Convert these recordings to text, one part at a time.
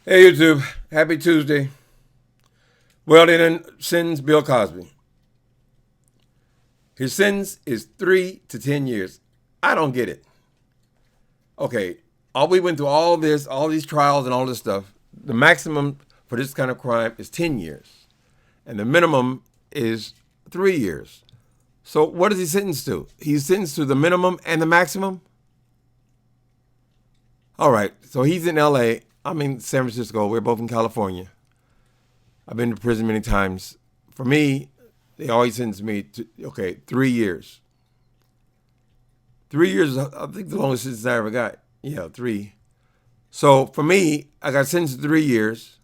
Hey YouTube, happy Tuesday. Well, they done sentence Bill Cosby. His sentence is 3 to 10 years. I don't get it. Okay, we went through all this, all these trials and all this stuff. The maximum for this kind of crime is 10 years, and the minimum is 3 years. So what is he sentenced to? He's sentenced to the minimum and the maximum? All right, so he's in LA. I'm in San Francisco. We're both in California. I've been to prison many times. For me, they always sentence me to, 3 years. 3 years is, I think, the longest sentence I ever got. Yeah, three. So for me, I got sentenced to 3 years.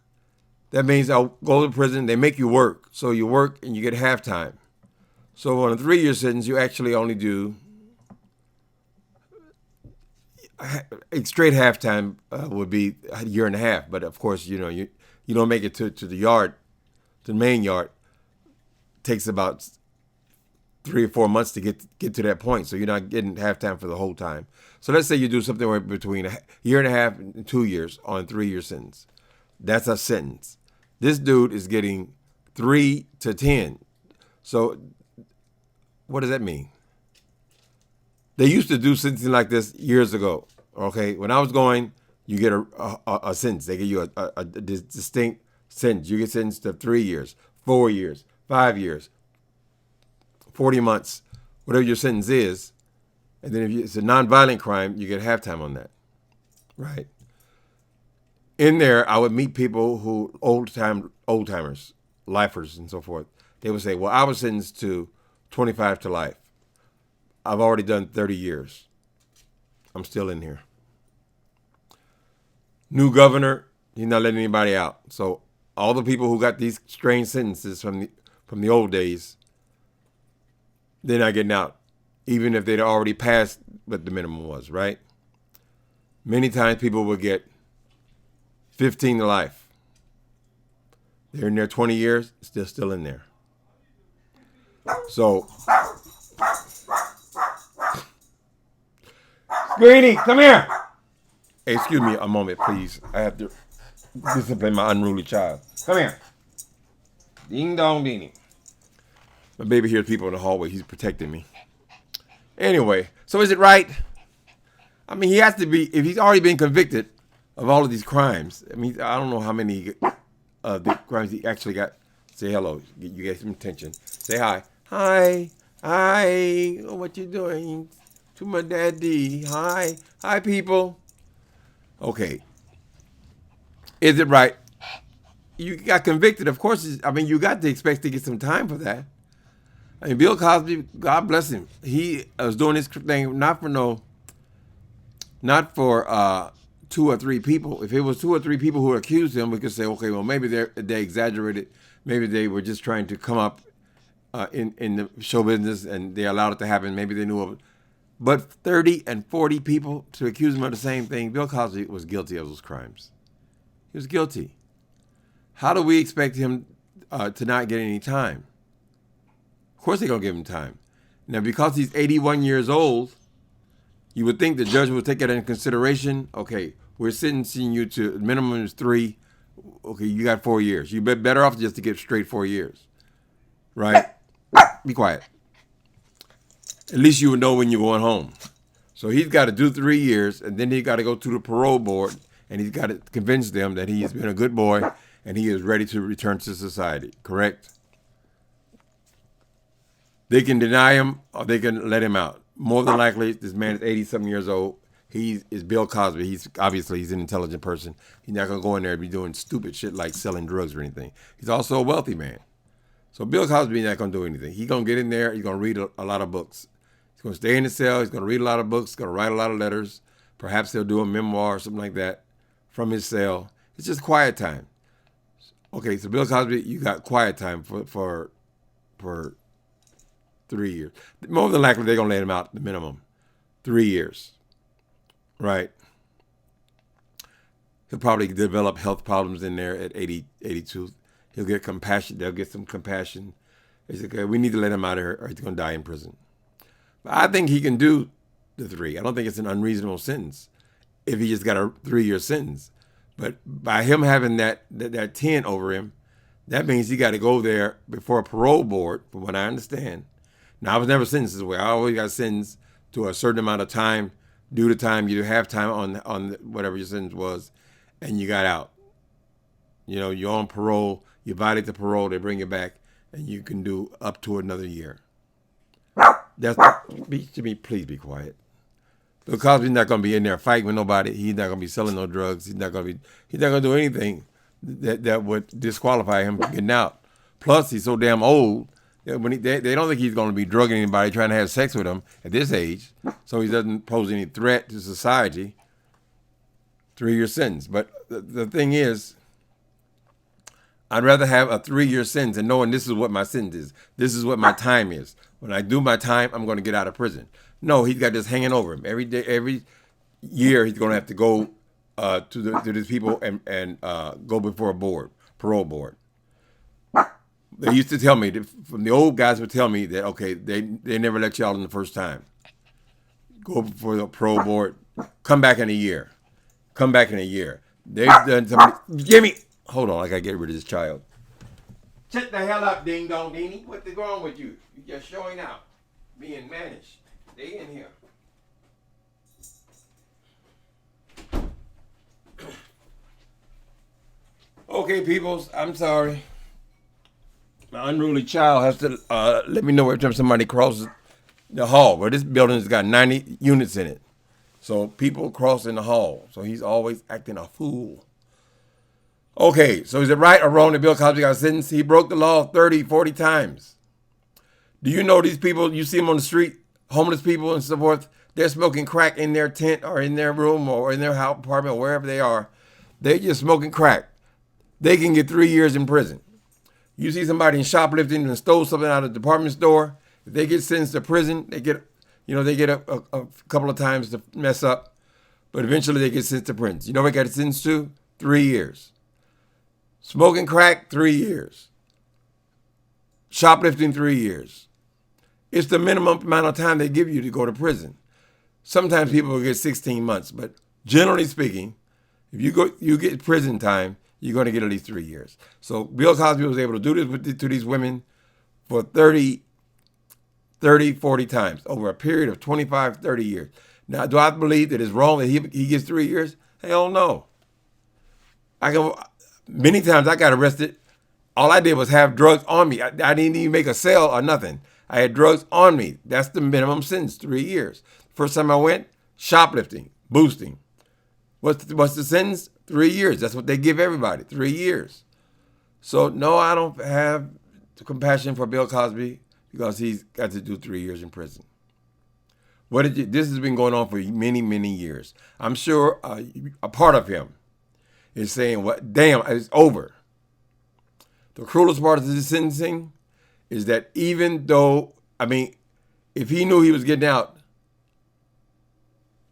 That means I'll go to prison. They make you work. So you work and you get halftime. So on a 3 year sentence, you actually only do a straight halftime would be a year and a half. But of course, you don't make it to the yard, to the main yard. It takes about 3 or 4 months to get to that point. So you're not getting halftime for the whole time. So let's say you do something between a year and a half and 2 years on a 3 year sentence. That's a sentence. This dude is getting 3 to 10. So what does that mean? They used to do sentencing like this years ago. Okay, when I was going, you get a sentence. They give you a distinct sentence. You get sentenced to 3 years, 4 years, 5 years, 40 months, whatever your sentence is. And then if it's a nonviolent crime, you get halftime on that, right? In there, I would meet people who old timers, lifers, and so forth. They would say, "Well, I was sentenced to 25 to life. I've already done 30 years. I'm still in here." New governor, he's not letting anybody out. So all the people who got these strange sentences from the old days, they're not getting out, even if they'd already passed what the minimum was, right? Many times people will get 15 to life. They're in there 20 years, still in there. So, Greenie, come here. Hey, excuse me a moment, please. I have to discipline my unruly child. Come here. Ding dong ding. My baby hears people in the hallway. He's protecting me. Anyway, so is it right? I mean, he has to be, if he's already been convicted of all of these crimes. I mean, I don't know how many the crimes he actually got. Say hello. You get some attention. Say hi. Hi. Hi. Oh, what you doing? To my daddy. Hi. Hi, people. Okay. Is it right? You got convicted. Of course, you got to expect to get some time for that. I mean, Bill Cosby, God bless him. He was doing this thing not for 2 or 3 people. If it was 2 or 3 people who accused him, we could say, okay, well, maybe they exaggerated. Maybe they were just trying to come up in the show business and they allowed it to happen. Maybe they knew of it. But 30 and 40 people to accuse him of the same thing. Bill Cosby was guilty of those crimes. He was guilty. How do we expect him to not get any time? Of course they're going to give him time. Now, because he's 81 years old, you would think the judge would take that into consideration. Okay, we're sentencing you to minimum is 3. Okay, you got 4 years. You'd be better off just to get straight 4 years. Right? Be quiet. At least you would know when you're going home. So he's got to do 3 years, and then he got to go to the parole board, and he's got to convince them that he has been a good boy and he is ready to return to society. Correct? They can deny him or they can let him out. More than likely, this man is 80-something years old. He is Bill Cosby. He's an intelligent person. He's not going to go in there and be doing stupid shit like selling drugs or anything. He's also a wealthy man. So Bill Cosby is not going to do anything. He's going to get in there. He's going to read a lot of books. He's going to stay in the cell. He's going to read a lot of books. He's going to write a lot of letters. Perhaps he'll do a memoir or something like that from his cell. It's just quiet time. Okay, so Bill Cosby, you got quiet time for 3 years. More than likely, they're going to let him out the minimum. 3 years. Right? He'll probably develop health problems in there at 80, 82. He'll get compassion. They'll get some compassion. They say, okay, we need to let him out of here or he's going to die in prison. But I think he can do the 3. I don't think it's an unreasonable sentence if he just got a 3 year sentence. But by him having that 10 over him, that means he got to go there before a parole board, from what I understand. Now, I was never sentenced this way. I always got sentenced to a certain amount of time, due to time, you have time on whatever your sentence was, and you got out. You're on parole, you violate the parole, they bring you back, and you can do up to another year. Please be quiet. Bill Cosby's not going to be in there fighting with nobody. He's not going to be selling no drugs. He's not going to do anything that would disqualify him from getting out. Plus, he's so damn old that they don't think he's going to be drugging anybody trying to have sex with him at this age. So he doesn't pose any threat to society. 3-year sentence. But the thing is, I'd rather have a 3-year sentence and knowing this is what my sentence is. This is what my time is. When I do my time, I'm going to get out of prison. No, he's got this hanging over him. Every day, every year, he's going to have to go to these people and go before a parole board. They used to tell me, from the old guys would tell me that, okay, they never let you out on the first time. Go before the parole board. Come back in a year. They've done something. Hold on, I got to get rid of this child. Shut the hell up, ding dong deenie. What's wrong with you? You're just showing out. Being managed. Stay in here. Okay, peoples, I'm sorry. My unruly child has to let me know every time somebody crosses the hall. Well, this building has got 90 units in it. So people cross in the hall. So he's always acting a fool. Okay, so is it right or wrong that Bill Cosby got sentenced? He broke the law 30, 40 times. Do you know these people, you see them on the street, homeless people and so forth, they're smoking crack in their tent or in their room or in their house, apartment, or wherever they are. They're just smoking crack. They can get 3 years in prison. You see somebody shoplifting and stole something out of a department store, if they get sentenced to prison, they get a couple of times to mess up, but eventually they get sentenced to prison. You know what they got sentenced to? 3 years. Smoking crack, 3 years. Shoplifting, 3 years. It's the minimum amount of time they give you to go to prison. Sometimes people will get 16 months, but generally speaking, if you get prison time, you're going to get at least 3 years. So Bill Cosby was able to do this to these women for 30, 40 times over a period of 25, 30 years. Now, do I believe that it's wrong that he gets 3 years? Hell no. Many times I got arrested. All I did was have drugs on me. I didn't even make a sale or nothing. I had drugs on me. That's the minimum sentence, 3 years. First time I went, shoplifting, boosting. What's the sentence? 3 years. That's what they give everybody, 3 years. So, no, I don't have compassion for Bill Cosby because he's got to do 3 years in prison. This has been going on for many, many years. I'm sure a part of him is saying, damn, it's over. The cruelest part of this sentencing is that even though, if he knew he was getting out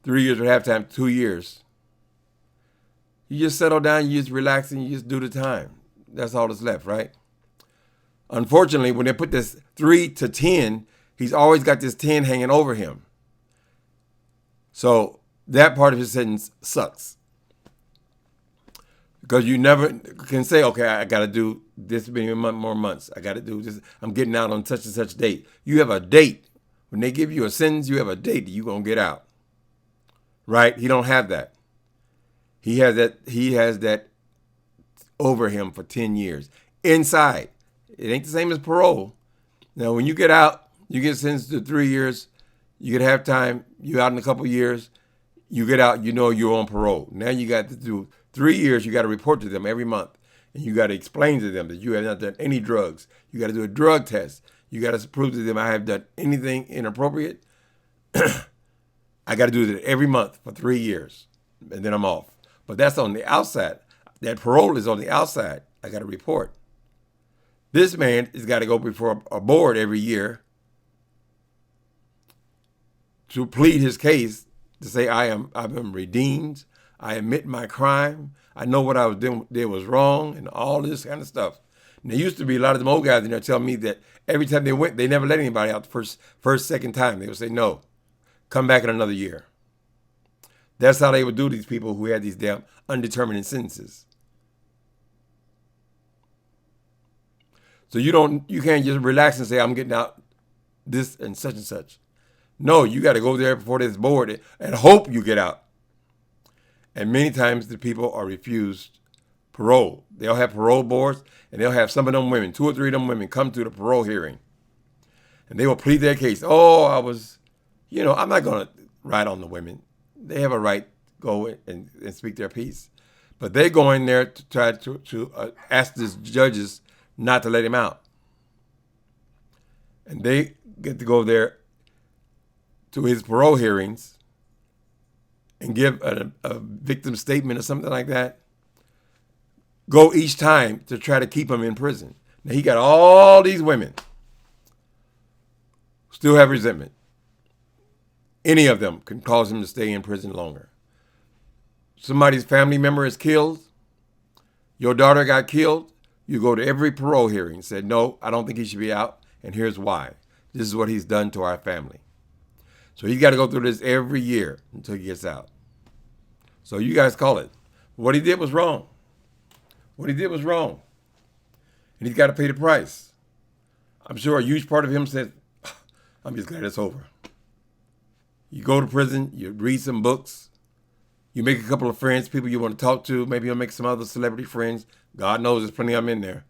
3 years or halftime, 2 years, you just settle down, you just relax, and you just do the time. That's all that's left, right? Unfortunately, when they put this 3 to 10, he's always got this 10 hanging over him. So that part of his sentence sucks. Because you never can say, okay, I got to do this many more months. I got to do this. I'm getting out on such and such date. You have a date. When they give you a sentence, you have a date that you're going to get out. Right? He don't have that. He has that over him for 10 years. Inside. It ain't the same as parole. Now, when you get out, you get sentenced to 3 years. You get half time. You out in a couple of years. You get out, you know you're on parole. Now you got to do 3 years. You got to report to them every month. And you got to explain to them that you have not done any drugs. You got to do a drug test. You got to prove to them I have done anything inappropriate. I got to do that every month for 3 years. And then I'm off. But that's on the outside. That parole is on the outside. I got to report. This man has got to go before a board every year to plead his case, to say I've been redeemed. I admit my crime. I know what I was doing did was wrong, and all this kind of stuff. And there used to be a lot of them old guys in there telling me that every time they went, they never let anybody out the second time. They would say, no, come back in another year. That's how they would do these people who had these damn undetermined sentences. So you can't just relax and say, I'm getting out this and such. No, you got to go there before this board and hope you get out. And many times the people are refused parole. They'll have parole boards, and they'll have some of them women, 2 or 3 of them women, come to the parole hearing. And they will plead their case. Oh, I'm not going to ride on the women. They have a right to go and speak their piece. But they go in there to try to ask the judges not to let him out. And they get to go there to his parole hearings and give a victim statement or something like that. Go each time to try to keep him in prison. Now he got all these women still have resentment. Any of them can cause him to stay in prison longer. Somebody's family member is killed. Your daughter got killed. You go to every parole hearing and say, no, I don't think he should be out. And here's why. This is what he's done to our family. So he's got to go through this every year until he gets out. So you guys call it. What he did was wrong. What he did was wrong. And he's got to pay the price. I'm sure a huge part of him said, I'm just glad it's over. You go to prison, you read some books, you make a couple of friends, people you want to talk to, maybe you'll make some other celebrity friends. God knows there's plenty of them in there.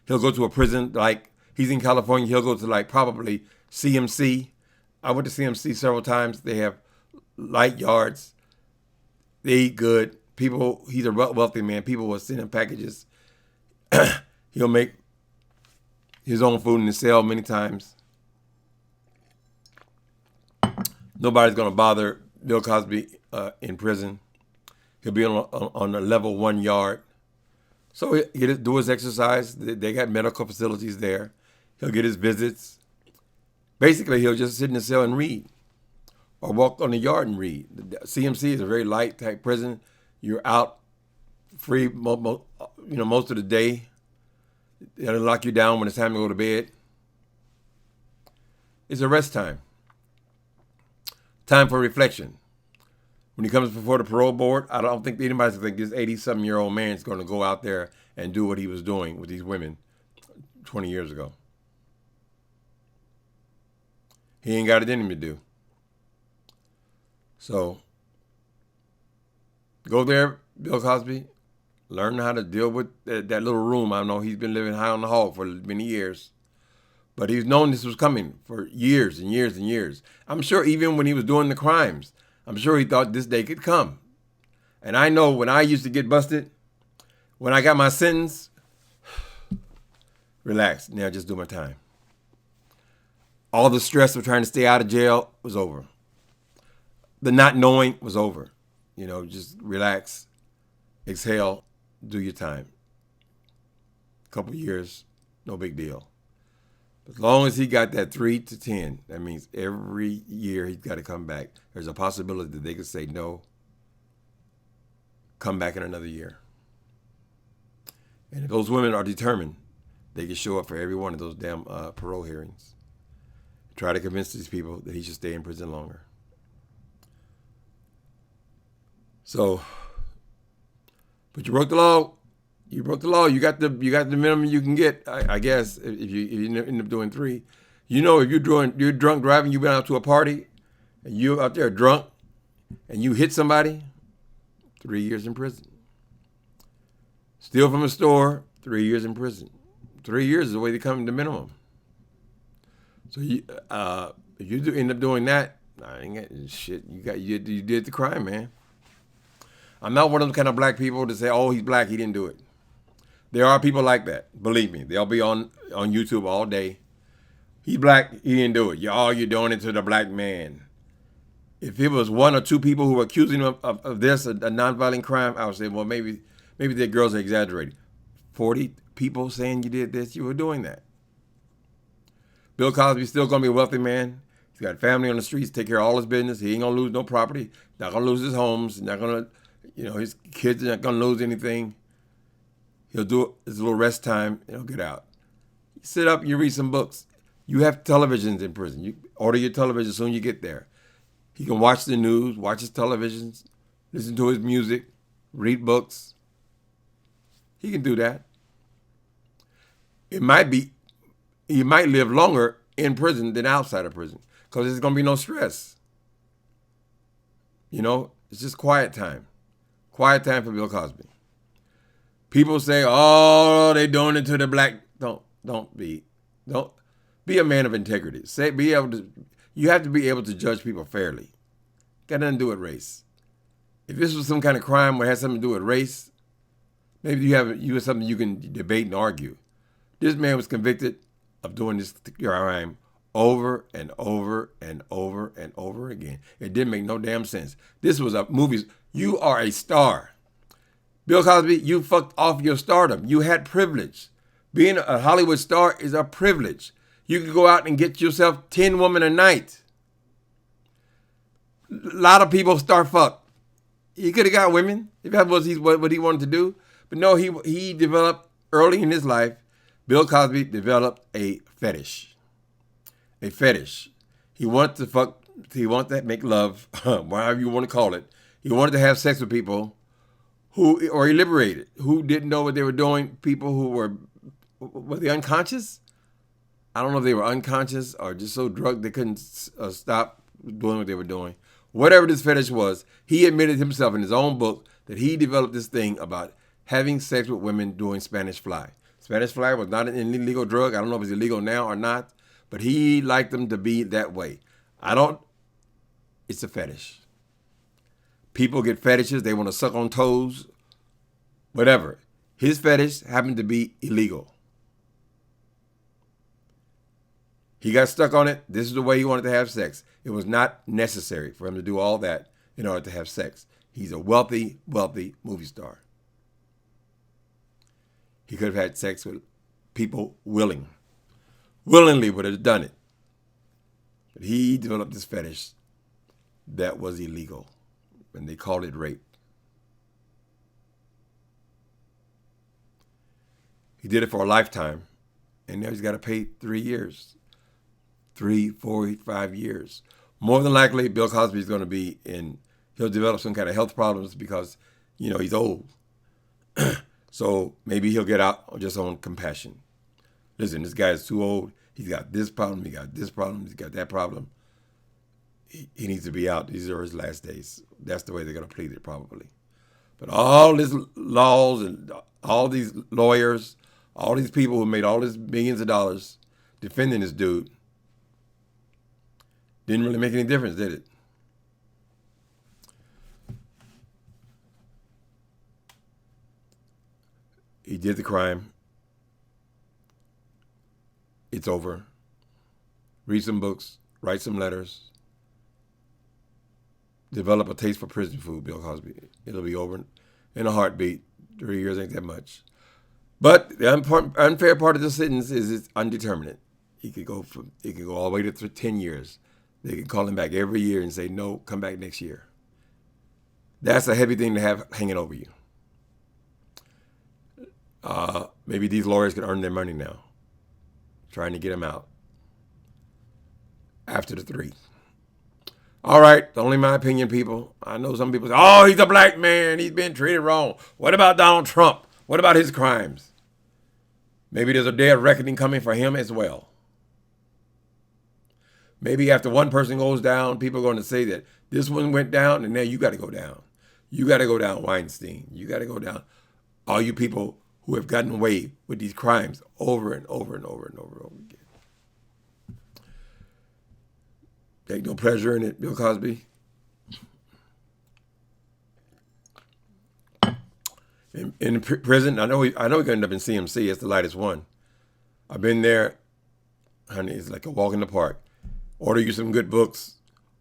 He'll go to a prison, like he's in California, he'll go to like probably CMC. I went to CMC several times. They have light yards. They eat good. People, he's a wealthy man. People will send him packages. He'll make his own food in the cell many times. Nobody's going to bother Bill Cosby in prison. He'll be on a level 1 yard. So he'll do his exercise. They got medical facilities there. He'll get his visits. Basically, he'll just sit in the cell and read or walk on the yard and read. The CMC is a very light type prison. You're out free most of the day. They'll lock you down when it's time to go to bed. It's a rest time. Time for reflection. When he comes before the parole board, I don't think anybody's going to think this 80-something-year-old man is going to go out there and do what he was doing with these women 20 years ago. He ain't got it in him to do. So, go there, Bill Cosby. Learn how to deal with that little room. I know he's been living high on the hog for many years. But he's known this was coming for years and years and years. I'm sure even when he was doing the crimes, I'm sure he thought this day could come. And I know when I used to get busted, when I got my sentence, relax, now just do my time. All the stress of trying to stay out of jail was over. The not knowing was over. Just relax, exhale, do your time. A couple years, no big deal. As long as he got that 3 to 10, that means every year he's got to come back. There's a possibility that they could say no, come back in another year. And if those women are determined, they can show up for every one of those damn parole hearings. Try to convince these people that he should stay in prison longer. So, but you broke the law. You broke the law. You got the minimum you can get, I guess, if you end up doing 3. If you're drunk driving, you've been out to a party, and you're out there drunk, and you hit somebody, 3 years in prison. Steal from a store, 3 years in prison. 3 years is the way they come to minimum. So if you end up doing that, I ain't got shit. You did the crime, man. I'm not one of those kind of black people to say, oh, he's black, he didn't do it. There are people like that. Believe me, they'll be on YouTube all day. He's black, he didn't do it. You're doing it to the black man. If it was 1 or 2 people who were accusing him of this, a nonviolent crime, I would say, well, maybe the girls are exaggerating. 40 people saying you did this, you were doing that. Bill Cosby's still going to be a wealthy man. He's got family on the streets, take care of all his business. He ain't going to lose no property. Not going to lose his homes. Not going to, his kids are not going to lose anything. He'll do his little rest time and he'll get out. You sit up and you read some books. You have televisions in prison. You order your television as soon as you get there. He can watch the news, watch his televisions, listen to his music, read books. He can do that. He might live longer in prison than outside of prison because there's going to be no stress. It's just quiet time. Quiet time for Bill Cosby. People say, "Oh, they're doing it to the black." Don't be a man of integrity. You have to be able to judge people fairly. Got nothing to do with race. If this was some kind of crime where it had something to do with race, maybe you have something you can debate and argue. This man was convicted of doing this crime over and over and over and over again. It didn't make no damn sense. This was a movie. You are a star. Bill Cosby, you fucked off your stardom. You had privilege. Being a Hollywood star is a privilege. You could go out and get yourself 10 women a night. A lot of people star fuck. He could have got women if that was what he wanted to do. But no, he developed early in his life, Bill Cosby developed a fetish. A fetish. He wanted to fuck, he wanted to make love, whatever you want to call it. He wanted to have sex with people or he liberated, who didn't know what they were doing, people who were they unconscious? I don't know if they were unconscious or just so drugged they couldn't stop doing what they were doing. Whatever this fetish was, he admitted himself in his own book that he developed this thing about having sex with women doing Spanish fly. Spanish fly was not an illegal drug. I don't know if it's illegal now or not, but he liked them to be that way. It's a fetish. People get fetishes. They want to suck on toes, whatever. His fetish happened to be illegal. He got stuck on it. This is the way he wanted to have sex. It was not necessary for him to do all that in order to have sex. He's a wealthy, wealthy movie star. He could have had sex with people willingly would have done it. But he developed this fetish that was illegal, and they called it rape. He did it for a lifetime, and now he's got to pay 3 years. 3, 4, 5 years. More than likely, Bill Cosby is going to he'll develop some kind of health problems because, he's old. So maybe he'll get out just on compassion. Listen, this guy is too old. He's got this problem. He got this problem. He's got that problem. He needs to be out. These are his last days. That's the way they're going to plead it probably. But all these laws and all these lawyers, all these people who made all these millions of dollars defending this dude, didn't really make any difference, did it? He did the crime. It's over. Read some books, write some letters, develop a taste for prison food, Bill Cosby. It'll be over in a heartbeat. 3 years ain't that much. But the unfair part of the sentence is it's undeterminate. He could go all the way to 10 years. They can call him back every year and say, no, come back next year. That's a heavy thing to have hanging over you. Maybe these lawyers could earn their money now, trying to get him out after the 3. All right, only my opinion, people. I know some people say, oh, he's a black man. He's been treated wrong. What about Donald Trump? What about his crimes? Maybe there's a day of reckoning coming for him as well. Maybe after one person goes down, people are going to say that this one went down and now you got to go down. You got to go down, Weinstein. You got to go down. All you people who have gotten away with these crimes over and over and over and over and over again. Take no pleasure in it, Bill Cosby. In prison, I know he could end up in CMC. It's the lightest one. I've been there, honey. It's like a walk in the park. Order you some good books.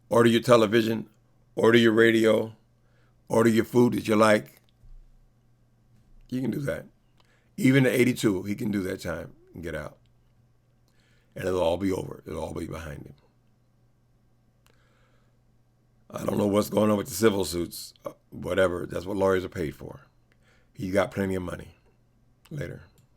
Order your television. Order your radio. Order your food that you like. You can do that. Even at 82, he can do that time and get out. And it'll all be over. It'll all be behind him. I don't know what's going on with the civil suits. Whatever. That's what lawyers are paid for. He got plenty of money. Later.